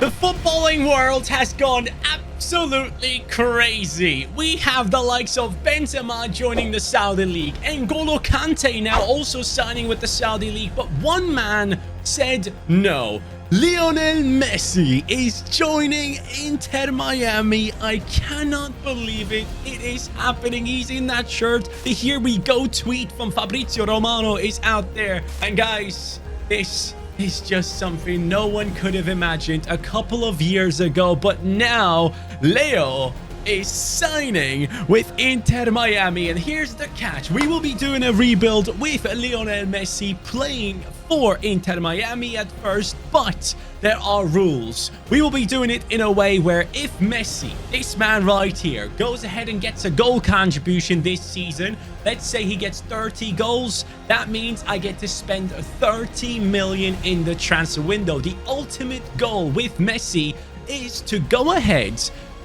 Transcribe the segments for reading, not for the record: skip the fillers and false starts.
The footballing world has gone absolutely crazy. We have the likes of Benzema joining the Saudi League, N'Golo Kante now also signing with the Saudi League, but one man said no. Lionel Messi is joining Inter Miami. I cannot believe it. It is happening. He's in that shirt. The "Here we go" tweet from Fabrizio Romano is out there. And guys, this is just something no one could have imagined a couple of years ago. But now, Leo is signing with Inter Miami. And here's the catch. We will be doing a rebuild with Lionel Messi playing for Inter Miami at first, but there are rules. We will be doing it in a way where if Messi, this man right here, goes ahead and gets a goal contribution this season, let's say he gets 30 goals, that means I get to spend 30 million in the transfer window. The ultimate goal with Messi is to go ahead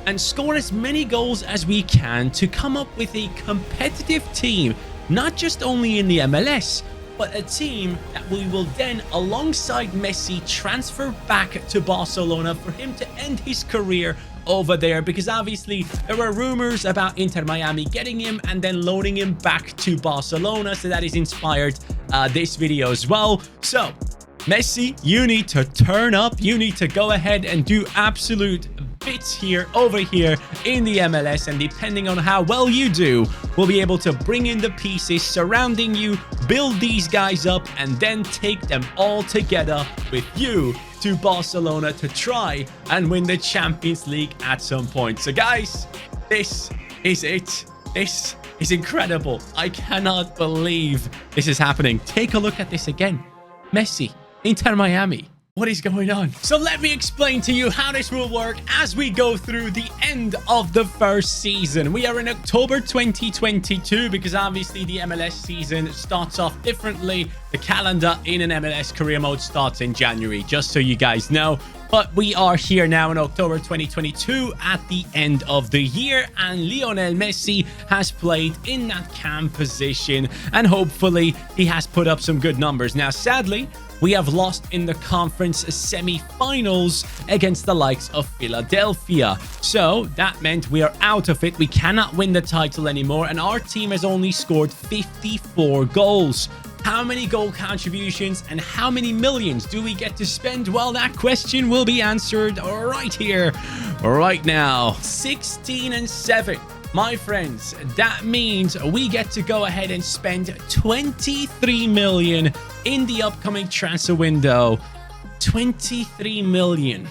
and score as many goals as we can to come up with a competitive team, not just only in the MLS, but a team that we will then, alongside Messi, transfer back to Barcelona for him to end his career over there, because obviously there were rumors about Inter Miami getting him and then loaning him back to Barcelona, so that is inspired this video as well. So Messi, you need to turn up. You need to go ahead and do absolute bits here, over here in the MLS, and depending on how well you do, we'll be able to bring in the pieces surrounding you, build these guys up, and then take them all together with you to Barcelona to try and win the Champions League at some point. So guys, this is it. This is incredible. I cannot believe this is happening. Take a look at this again. Messi, Inter Miami. What is going on? So let me explain to you how this will work as we go through the end of the first season. We are in October 2022 because obviously the MLS season starts off differently. The calendar in an MLS career mode starts in January, just so you guys know. But we are here now in October 2022 at the end of the year, and Lionel Messi has played in that cam position, and hopefully he has put up some good numbers. Now, sadly, we have lost in the conference semi-finals against the likes of Philadelphia. So that meant we are out of it. We cannot win the title anymore, and our team has only scored 54 goals. How many goal contributions and how many millions do we get to spend? Well, that question will be answered right here, right now. 16 and 7. My friends, that means we get to go ahead and spend 23 million in the upcoming transfer window. 23 million.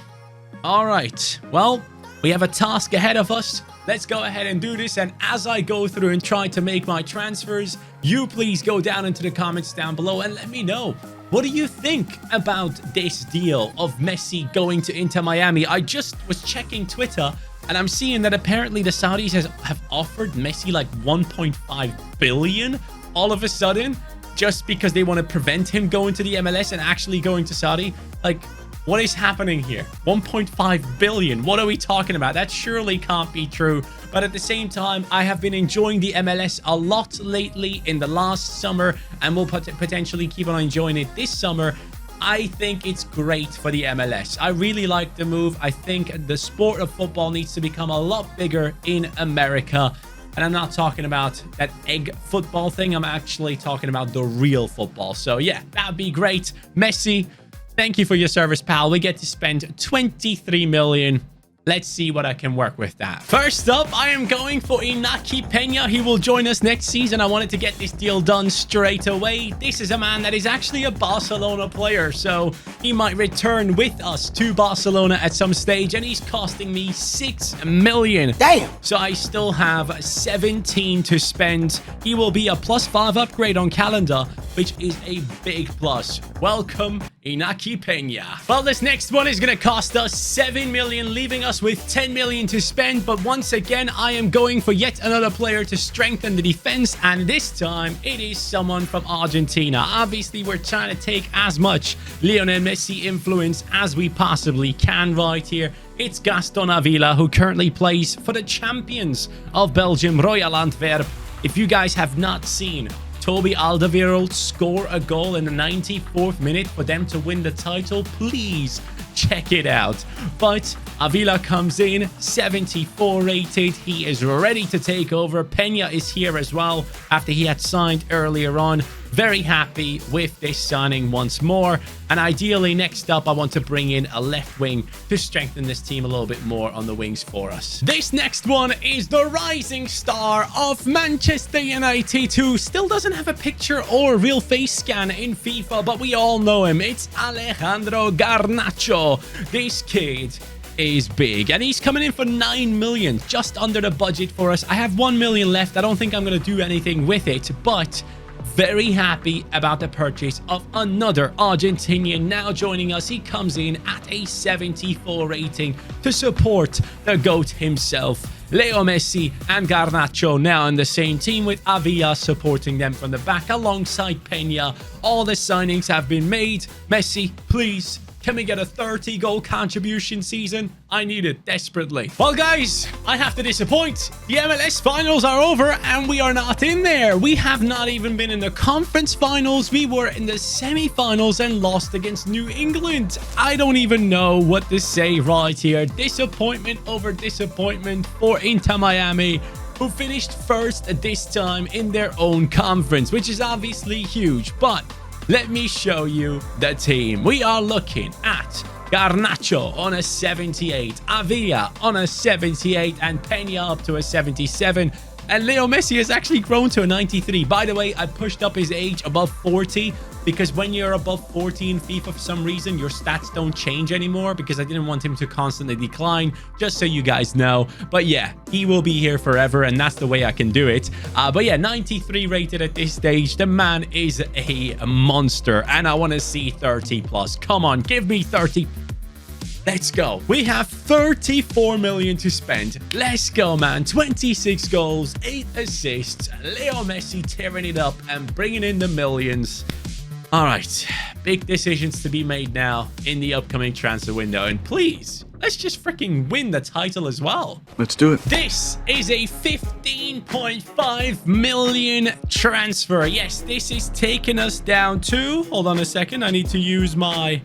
All right. Well, we have a task ahead of us. Let's go ahead and do this. And as I go through and try to make my transfers, you please go down into the comments down below and let me know. What do you think about this deal of Messi going to Inter Miami? I just was checking Twitter, and I'm seeing that apparently the Saudis have offered Messi like 1.5 billion all of a sudden, just because they want to prevent him going to the MLS and actually going to Saudi. Like, what is happening here? 1.5 billion. What are we talking about? That surely can't be true. But at the same time, I have been enjoying the MLS a lot lately in the last summer, and will potentially keep on enjoying it this summer. I think it's great for the MLS. I really like the move. I think the sport of football needs to become a lot bigger in America. And I'm not talking about that egg football thing. I'm actually talking about the real football. So yeah, that'd be great. Messi, thank you for your service, pal. We get to spend 23 million. Let's see what I can work with that. First up, I am going for Iñaki Peña. He will join us next season. I wanted to get this deal done straight away. This is a man that is actually a Barcelona player, so he might return with us to Barcelona at some stage, and he's costing me 6 million. Damn! So I still have 17 to spend. He will be a +5 upgrade on calendar, which is a big plus. Welcome, Iñaki Peña. Well, this next one is going to cost us 7 million, leaving us with 10 million to spend. But once again, I am going for yet another player to strengthen the defense, and this time it is someone from Argentina. Obviously, we're trying to take as much Lionel Messi influence as we possibly can right here. It's Gaston Avila, who currently plays for the champions of Belgium, Royal Antwerp. If you guys have not seen Toby Alderweireld score a goal in the 94th minute for them to win the title, please Check it out. But Avila comes in, 74 rated. He is ready to take over. Peña is here as well after he had signed earlier on. Very happy with this signing once more. And ideally, next up, I want to bring in a left wing to strengthen this team a little bit more on the wings for us. This next one is the rising star of Manchester United, who still doesn't have a picture or real face scan in FIFA, but we all know him. It's Alejandro Garnacho. This kid is big, and he's coming in for 9 million, just under the budget for us. I have 1 million left. I don't think I'm going to do anything with it, but very happy about the purchase of another Argentinian now joining us. He comes in at a 74 rating to support the GOAT himself. Leo Messi and Garnacho now in the same team, with Avila supporting them from the back alongside Peña. All the signings have been made. Messi, please, can we get a 30-goal contribution season? I need it desperately. Well, guys, I have to disappoint. The MLS finals are over, and we are not in there. We have not even been in the conference finals. We were in the semi-finals and lost against New England. I don't even know what to say right here. Disappointment over disappointment for Inter Miami, who finished first this time in their own conference, which is obviously huge. But let me show you the team. We are looking at Garnacho on a 78, Avila on a 78, and Peña up to a 77. And Leo Messi has actually grown to a 93. By the way, I pushed up his age above 40 because when you're above 40 in FIFA, for some reason, your stats don't change anymore, because I didn't want him to constantly decline, just so you guys know. But yeah, he will be here forever, and that's the way I can do it. But yeah, 93 rated at this stage. The man is a monster, and I want to see 30 plus. Come on, give me 30. Let's go. We have 34 million to spend. Let's go, man. 26 goals, 8 assists. Leo Messi tearing it up and bringing in the millions. All right, big decisions to be made now in the upcoming transfer window. And please, let's just freaking win the title as well. Let's do it. This is a 15.5 million transfer. Yes, this is taking us down to, hold on a second, I need to use my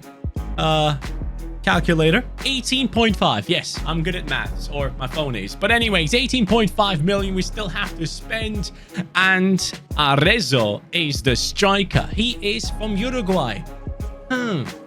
calculator. 18.5. Yes, I'm good at maths, or my phone is. But anyways, 18.5 million we still have to spend. And Arezzo is the striker. He is from Uruguay.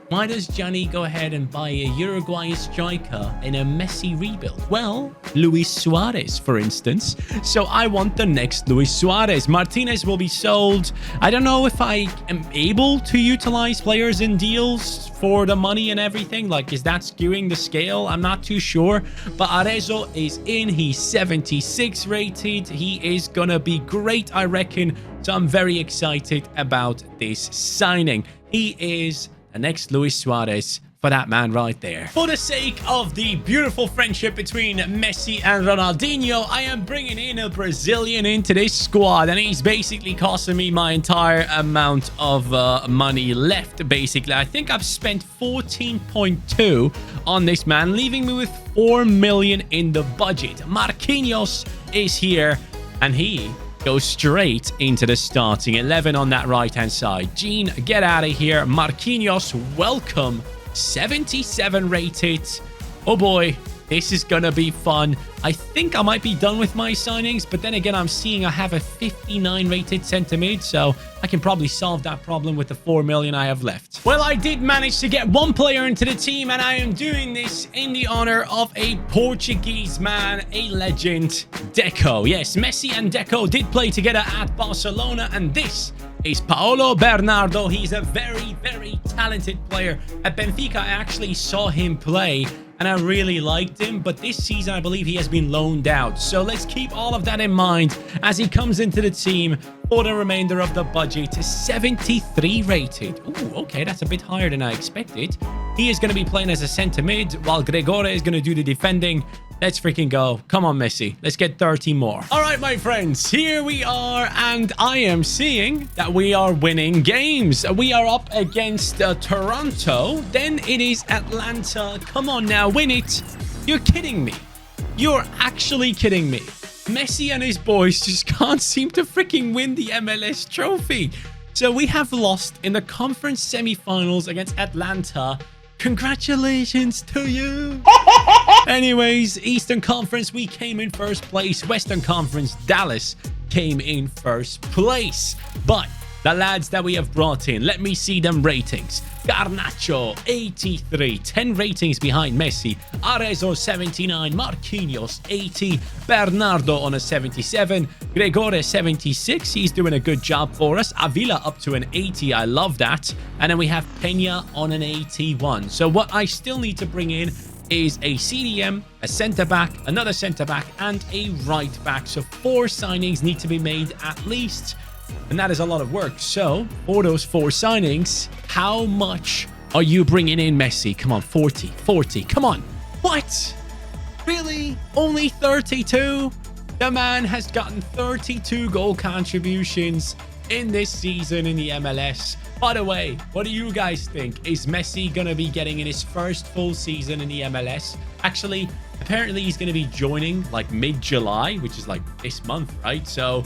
Why does Johnny go ahead and buy a Uruguayan striker in a Messi rebuild? Well, Luis Suarez, for instance. So I want the next Luis Suarez. Martinez will be sold. I don't know if I am able to utilize players in deals for the money and everything. Like, is that skewing the scale? I'm not too sure. But Arezzo is in. He's 76 rated. He is gonna be great, I reckon. So I'm very excited about this signing. He is the next Luis Suarez for that man right there. For the sake of the beautiful friendship between Messi and Ronaldinho, I am bringing in a Brazilian into this squad, and he's basically costing me my entire amount of money left, basically. I think I've spent 14.2 on this man, leaving me with 4 million in the budget. Marquinhos is here, and he goes straight into the starting 11 on that right-hand side. Gene, get out of here. Marquinhos, welcome. 77 rated. Oh boy, this is gonna be fun. I think I might be done with my signings, but then again, I'm seeing I have a 59 rated centre mid, so I can probably solve that problem with the 4 million I have left. Well, I did manage to get one player into the team, and I am doing this in the honor of a Portuguese man, a legend, Deco. Yes, Messi and Deco did play together at Barcelona, and this is Paulo Bernardo. He's a very, very talented player. At Benfica, I actually saw him play, and I really liked him, but this season I believe he has been loaned out. So let's keep all of that in mind as he comes into the team for the remainder of the budget. 73 rated. Ooh, okay, that's a bit higher than I expected. He is going to be playing as a center mid, while Gregore is going to do the defending. Let's freaking go. Come on, Messi. Let's get 30 more. All right, my friends, here we are, and I am seeing that we are winning games. We are up against Toronto. Then it is Atlanta. Come on now, win it. You're kidding me. You're actually kidding me. Messi and his boys just can't seem to freaking win the MLS trophy. So we have lost in the conference semifinals against Atlanta. Congratulations to you. Anyways, Eastern Conference, we came in first place. Western Conference, Dallas came in first place. But the lads that we have brought in, let me see them ratings. Garnacho, 83, 10 ratings behind Messi. Arezzo, 79. Marquinhos, 80. Bernardo on a 77. Gregore, 76. He's doing a good job for us. Avila up to an 80. I love that. And then we have Peña on an 81. So what I still need to bring in is a CDM, a centre-back, another centre-back, and a right-back. So 4 signings need to be made at least. And that is a lot of work. So, for those 4 signings, how much are you bringing in, Messi? Come on, 40, 40. Come on. What? Really? Only 32? The man has gotten 32 goal contributions in this season in the MLS. By the way, what do you guys think? Is Messi going to be getting in his first full season in the MLS? Actually, apparently he's going to be joining like mid-July, which is like this month, right? So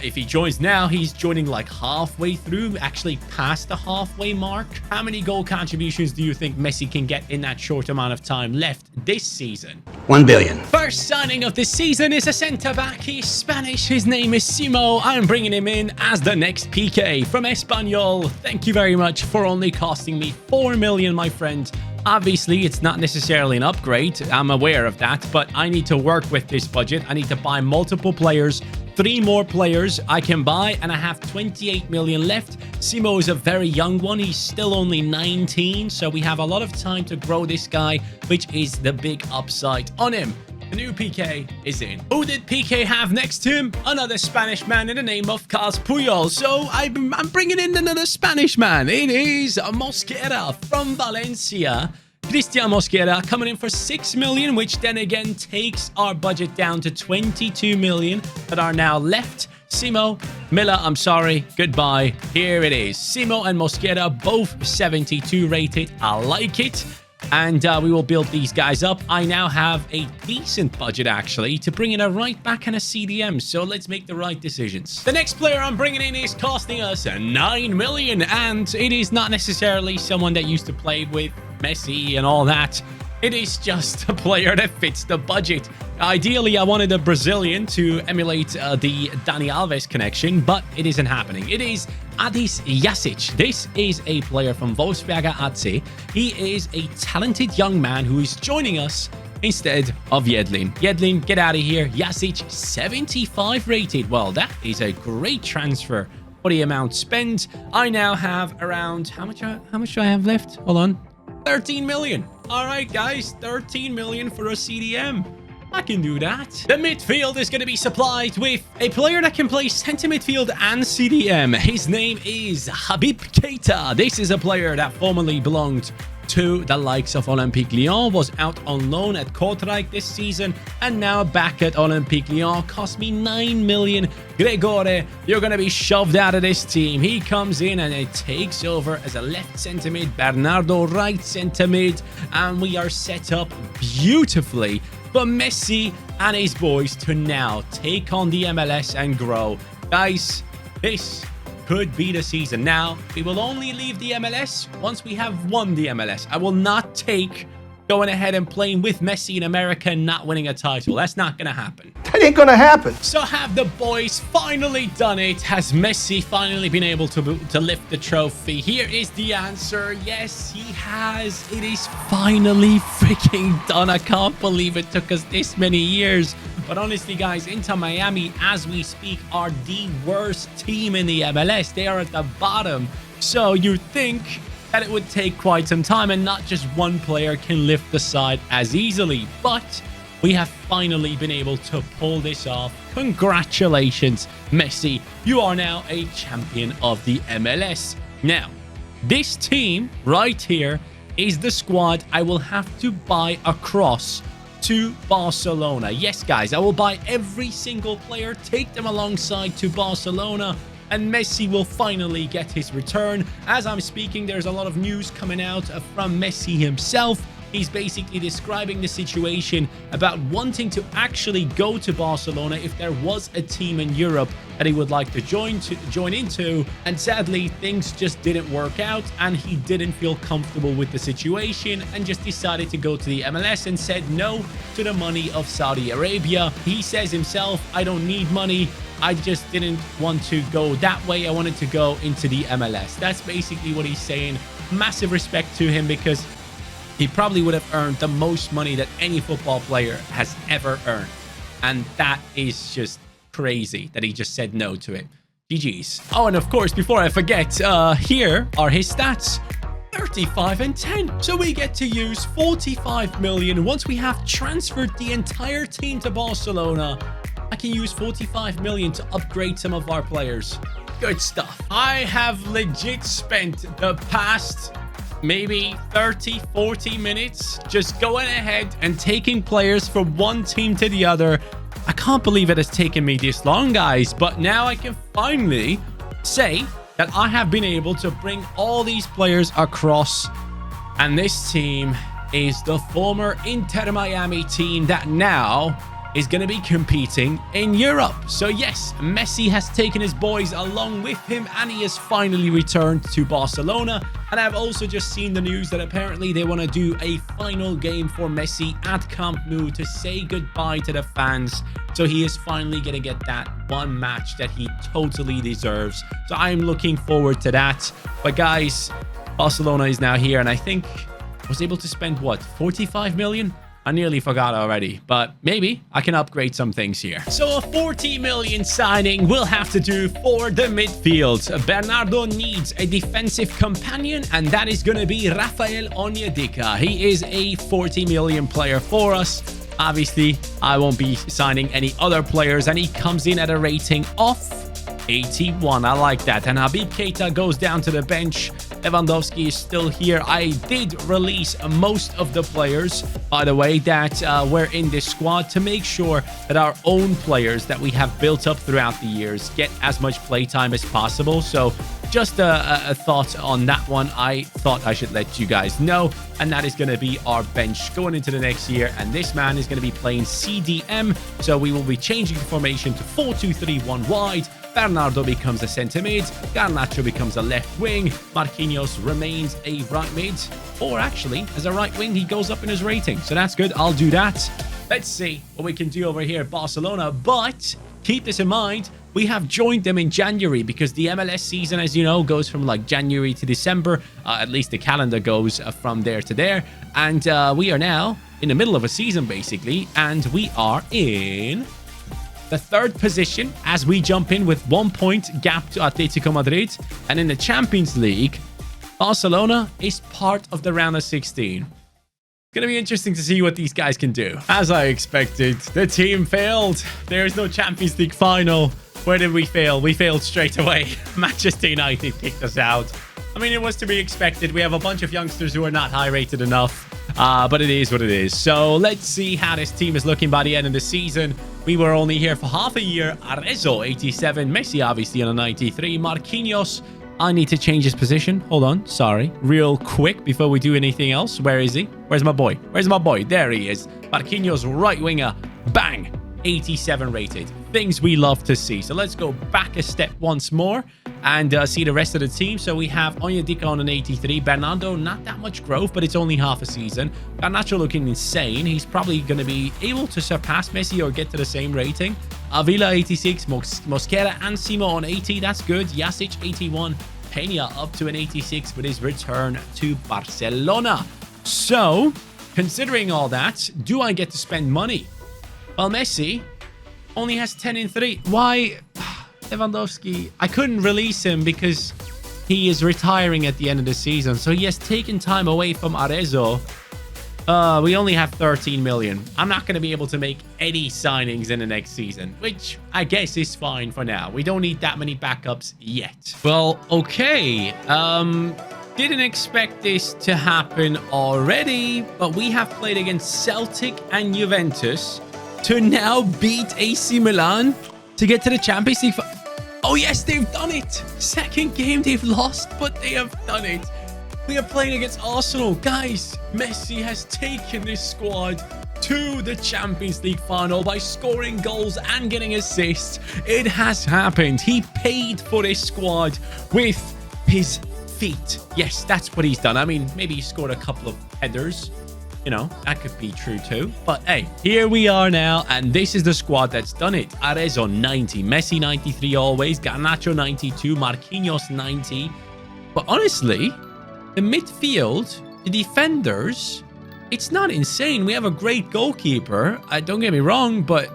if he joins now, he's joining like halfway through, actually past the halfway mark. How many goal contributions do you think Messi can get in that short amount of time left this season? 1 billion. First signing of this season is a centre-back. He's Spanish. His name is Simo. I'm bringing him in as the next PK from Espanyol. Thank you very much for only costing me 4 million, my friend. Obviously, it's not necessarily an upgrade. I'm aware of that, but I need to work with this budget. I need to buy multiple players. 3 more players I can buy, and I have 28 million left. Simo is a very young one. He's still only 19, so we have a lot of time to grow this guy, which is the big upside on him. The new PK is in. Who did PK have next to him? Another Spanish man in the name of Carlos Puyol. So I'm bringing in another Spanish man. It is Mosquera from Valencia. Cristian Mosquera coming in for 6 million, which then again takes our budget down to 22 million that are now left. Simo, Miller, I'm sorry, goodbye. Here it is. Simo and Mosquera, both 72 rated. I like it. And we will build these guys up. I now have a decent budget, actually, to bring in a right back and a CDM. So let's make the right decisions. The next player I'm bringing in is costing us 9 million. And it is not necessarily someone that used to play with Messi and all that. It is just a player that fits the budget. Ideally, I wanted a Brazilian to emulate the Dani Alves connection, but it isn't happening. It is Adis Jasic. This is a player from Wolfsberger AC. He is a talented young man who is joining us instead of Yedlin. Yedlin, get out of here. Jasic, 75 rated. Well, that is a great transfer for the amount spent. I now have around... How much do I have left? Hold on. 13 million. All right, guys, 13 million for a CDM. I can do that. The midfield is going to be supplied with a player that can play center midfield and CDM. His name is Habib Keita. This is a player that formerly belonged to the likes of Olympique Lyon, was out on loan at Kortrijk this season, and now back at Olympique Lyon. Cost me 9 million. Gregore, you're going to be shoved out of this team. He comes in and it takes over as a left centre mid, Bernardo right centre mid, and we are set up beautifully for Messi and his boys to now take on the MLS and grow. Guys, this could be the season. Now, we will only leave the MLS once we have won the MLS. I will not take going ahead and playing with Messi in America and not winning a title. That's not going to happen. That ain't gonna happen. So have the boys finally done it? Has Messi finally been able to lift the trophy? Here is the answer. Yes, he has. It is finally freaking done. I can't believe it took us this many years. But honestly, guys, Inter Miami, as we speak, are the worst team in the MLS. They are at the bottom. So you'd think that it would take quite some time and not just one player can lift the side as easily. But we have finally been able to pull this off. Congratulations, Messi. You are now a champion of the MLS. Now, this team right here is the squad I will have to buy across to Barcelona. Yes, guys, I will buy every single player, take them alongside to Barcelona, and Messi will finally get his return. As I'm speaking, there's a lot of news coming out from Messi himself. He's basically describing the situation about wanting to actually go to Barcelona if there was a team in Europe that he would like to join into. And sadly, things just didn't work out and he didn't feel comfortable with the situation and just decided to go to the MLS and said no to the money of Saudi Arabia. He says himself, I don't need money. I just didn't want to go that way. I wanted to go into the MLS. That's basically what he's saying. Massive respect to him because he probably would have earned the most money that any football player has ever earned. And that is just crazy that he just said no to it. GG's. Oh, and of course, before I forget, here are his stats. 35 and 10. So we get to use 45 million. Once we have transferred the entire team to Barcelona, I can use 45 million to upgrade some of our players. Good stuff. I have legit spent the past maybe 30-40 minutes just going ahead and taking players from one team to the other. I can't believe it has taken me this long, guys, but now I can finally say that I have been able to bring all these players across, and this team is the former Inter Miami team that now is going to be competing in Europe. So yes, Messi has taken his boys along with him and he has finally returned to Barcelona. And I've also just seen the news that apparently they want to do a final game for Messi at Camp Nou to say goodbye to the fans. So he is finally going to get that one match that he totally deserves. So I'm looking forward to that. But guys, Barcelona is now here and I think I was able to spend what, 45 million? I nearly forgot already, but maybe I can upgrade some things here. So a 40 million signing will have to do for the midfield. Bernardo needs a defensive companion, and that is going to be Rafael Onyedika. He is a 40 million player for us. Obviously, I won't be signing any other players, and he comes in at a rating of 81. I like that. And Habib Keita goes down to the bench. Lewandowski is still here. I did release most of the players, by the way, that were in this squad to make sure that our own players that we have built up throughout the years get as much playtime as possible. So just a thought on that one. I thought I should let you guys know. And that is going to be our bench going into the next year. And this man is going to be playing CDM. So we will be changing the formation to 4-2-3-1 wide. Bernardo becomes a centre mid, Garnacho becomes a left wing, Marquinhos remains a right mid, or actually, as a right wing, he goes up in his rating. So that's good. I'll do that. Let's see what we can do over here at Barcelona. But keep this in mind, we have joined them in January because the MLS season, as you know, goes from like January to December. At least the calendar goes from there to there. And we are now in the middle of a season, basically, and we are in the third position as we jump in with 1 point gap to Atletico Madrid. And in the Champions League, Barcelona is part of the round of 16. It's going to be interesting to see what these guys can do. As I expected, the team failed. There is no Champions League final. Where did we fail? We failed straight away. Manchester United kicked us out. I mean, it was to be expected. We have a bunch of youngsters who are not high rated enough. But it is what it is. So let's see how this team is looking by the end of the season. We were only here for half a year. Arezzo, 87. Messi, obviously, on a 93. Marquinhos, I need to change his position. Hold on. Sorry. Real quick before we do anything else. Where is he? Where's my boy? Where's my boy? There he is. Marquinhos, right winger. Bang. 87 rated. Things we love to see. So let's go back a step once more and see the rest of the team. So we have Onyedika on an 83. Bernardo, not that much growth, but it's only half a season. Garnacho looking insane. He's probably going to be able to surpass Messi or get to the same rating. Avila, 86. Mosquera and Simo on 80. That's good. Jasic, 81. Peña up to an 86 with his return to Barcelona. So, considering all that, do I get to spend money? Well, Messi only has 10 in 3. Why? Lewandowski, I couldn't release him because he is retiring at the end of the season. So he has taken time away from Arezzo. We only have 13 million. I'm not going to be able to make any signings in the next season, which I guess is fine for now. We don't need that many backups yet. Well, okay. Didn't expect this to happen already, but we have played against Celtic and Juventus to now beat AC Milan to get to the Champions League. Oh, yes, they've done it. Second game they've lost, but they have done it. We are playing against Arsenal. Guys, Messi has taken this squad to the Champions League final by scoring goals and getting assists. It has happened. He paid for this squad with his feet. Yes, that's what he's done. I mean, maybe he scored a couple of headers. You know, that could be true too. But hey, here we are now, and this is the squad that's done it. Arezzo 90, Messi 93 always, Garnacho 92, Marquinhos 90. But honestly, the midfield, the defenders, it's not insane. We have a great goalkeeper. Don't get me wrong, but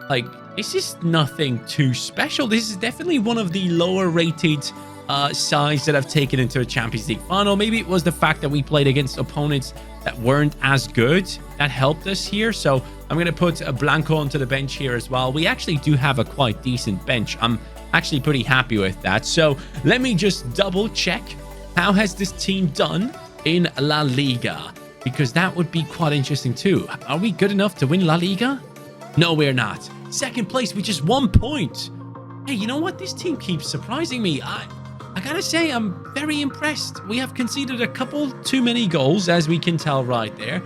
like, this is nothing too special. This is definitely one of the lower rated sides that have taken into a Champions League final. Maybe it was the fact that we played against opponents that weren't as good that helped us here. So I'm going to put a Blanco onto the bench here as well. We actually do have a quite decent bench. I'm actually pretty happy with that. So let me just double check. How has this team done in La Liga? Because that would be quite interesting too. Are we good enough to win La Liga? No, we're not. Second place with just 1 point. Hey, you know what? This team keeps surprising me. I gotta say, I'm very impressed. We have conceded a couple too many goals, as we can tell right there.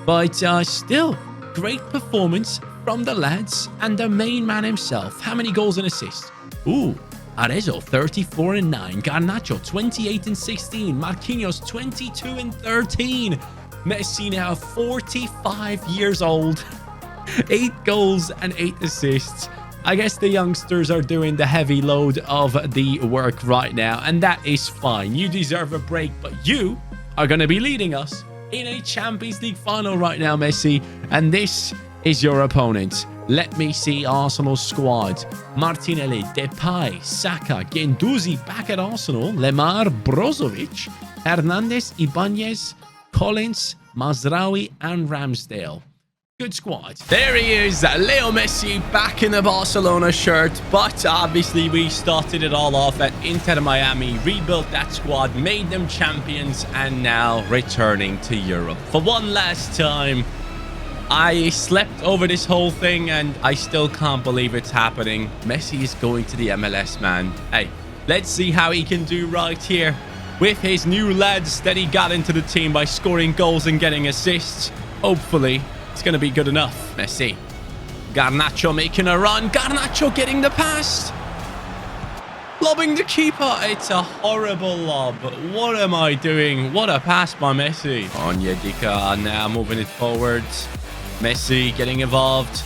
But still, great performance from the lads and the main man himself. How many goals and assists? Ooh, Arezzo 34 and 9. Garnacho 28 and 16. Marquinhos 22 and 13. Messi now 45 years old. 8 goals and 8 assists. I guess the youngsters are doing the heavy load of the work right now, and that is fine. You deserve a break, but you are going to be leading us in a Champions League final right now, Messi, and this is your opponent. Let me see Arsenal's squad. Martinelli, Depay, Saka, Guendouzi back at Arsenal, Lemar, Brozovic, Hernandez, Ibanez, Collins, Mazraoui, and Ramsdale. Good squad. There he is, Leo Messi back in the Barcelona shirt, but obviously we started it all off at Inter Miami, rebuilt that squad, made them champions, and now returning to Europe. For one last time, I slept over this whole thing and I still can't believe it's happening. Messi is going to the MLS, man. Hey, let's see how he can do right here with his new lads that he got into the team by scoring goals and getting assists. Hopefully, it's going to be good enough. Messi. Garnacho making a run. Garnacho getting the pass. Lobbing the keeper. It's a horrible lob. What am I doing? What a pass by Messi. Onyedika now moving it forwards. Messi getting involved.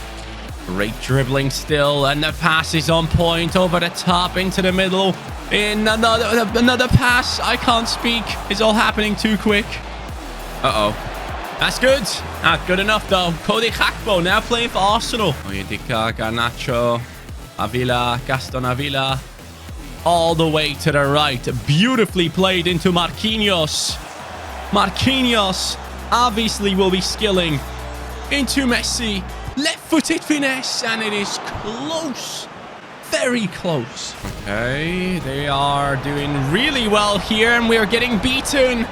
Great dribbling still. And the pass is on point. Over the top. Into the middle. In another pass. I can't speak. It's all happening too quick. Uh-oh. That's good. Not good enough, though. Cody Gakpo now playing for Arsenal. Onyedika, Garnacho, Avila, Gaston Avila. All the way to the right. Beautifully played into Marquinhos. Marquinhos obviously will be skilling into Messi. Left-footed finesse, and it is close. Very close. Okay, they are doing really well here, and we are getting beaten.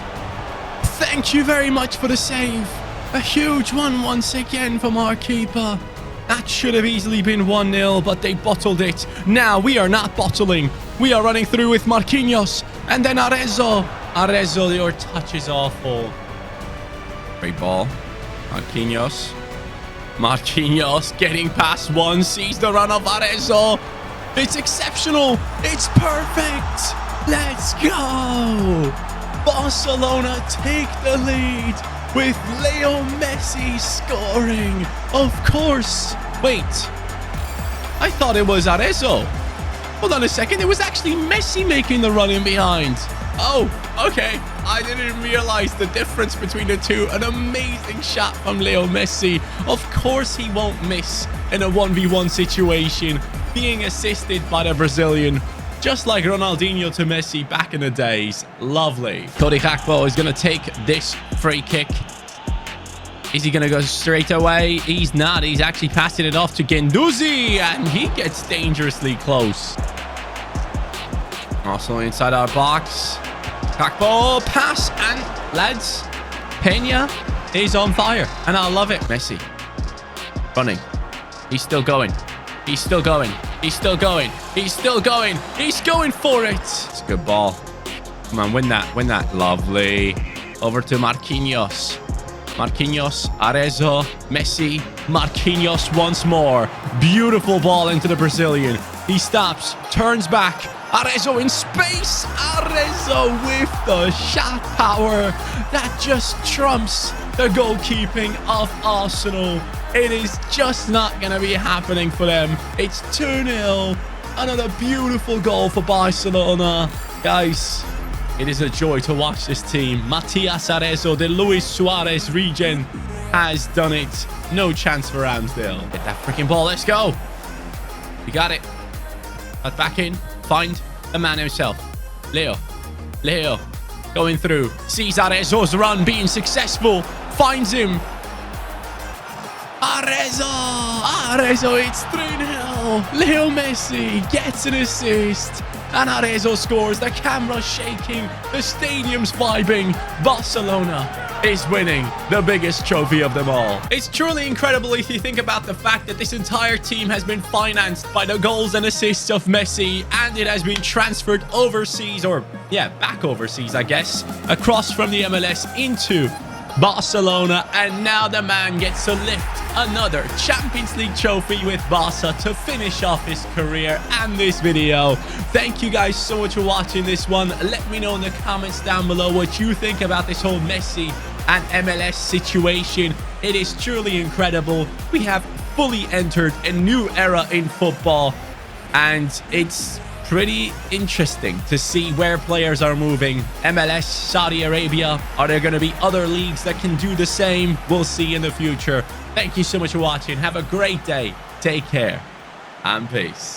Thank you very much for the save. A huge one once again from our keeper. That should have easily been 1-0, but they bottled it. Now we are not bottling. We are running through with Marquinhos. And then Arezzo. Arezzo, your touch is awful. Great ball. Marquinhos. Marquinhos getting past one. Sees the run of Arezzo. It's exceptional. It's perfect. Let's go. Barcelona take the lead with Leo Messi scoring. Of course. Wait. I thought it was Arezzo. Hold on a second. It was actually Messi making the run in behind. Oh, okay. I didn't realize the difference between the two. An amazing shot from Leo Messi. Of course he won't miss in a 1v1 situation. Being assisted by the Brazilian. Just like Ronaldinho to Messi back in the days. Lovely. Cody Gakpo is going to take this free kick. Is he going to go straight away? He's not. He's actually passing it off to Guendouzi. And he gets dangerously close. Also inside our box. Gakpo pass. And lads, Peña is on fire. And I love it. Messi running. He's still going. He's still going. He's still going. He's still going. He's going for it. It's a good ball. Come on, win that. Win that. Lovely. Over to Marquinhos. Marquinhos, Arezzo, Messi, Marquinhos once more. Beautiful ball into the Brazilian. He stops, turns back. Arezzo in space. Arezzo with the shot power that just trumps the goalkeeping of Arsenal. It is just not going to be happening for them. It's 2-0. Another beautiful goal for Barcelona. Guys, it is a joy to watch this team. Matias Arezzo, the Luis Suarez region, has done it. No chance for Ramsdale. Get that freaking ball. Let's go. You got it. Back in. Find the man himself. Leo. Going through. Sees Arezzo's run being successful. Finds him. Arezzo, it's 3-0. Leo Messi gets an assist. And Arezzo scores. The camera's shaking. The stadium's vibing. Barcelona is winning the biggest trophy of them all. It's truly incredible if you think about the fact that this entire team has been financed by the goals and assists of Messi, and it has been transferred overseas, or yeah, back overseas, I guess, across from the MLS into Barcelona, and now the man gets to lift another Champions League trophy with Barca to finish off his career and this video. Thank you guys so much for watching this one. Let me know in the comments down below what you think about this whole Messi and MLS situation. It is truly incredible. We have fully entered a new era in football, and it's pretty interesting to see where players are moving. MLS, Saudi Arabia, are there going to be other leagues that can do the same? We'll see in the future. Thank you so much for watching. Have a great day. Take care and peace.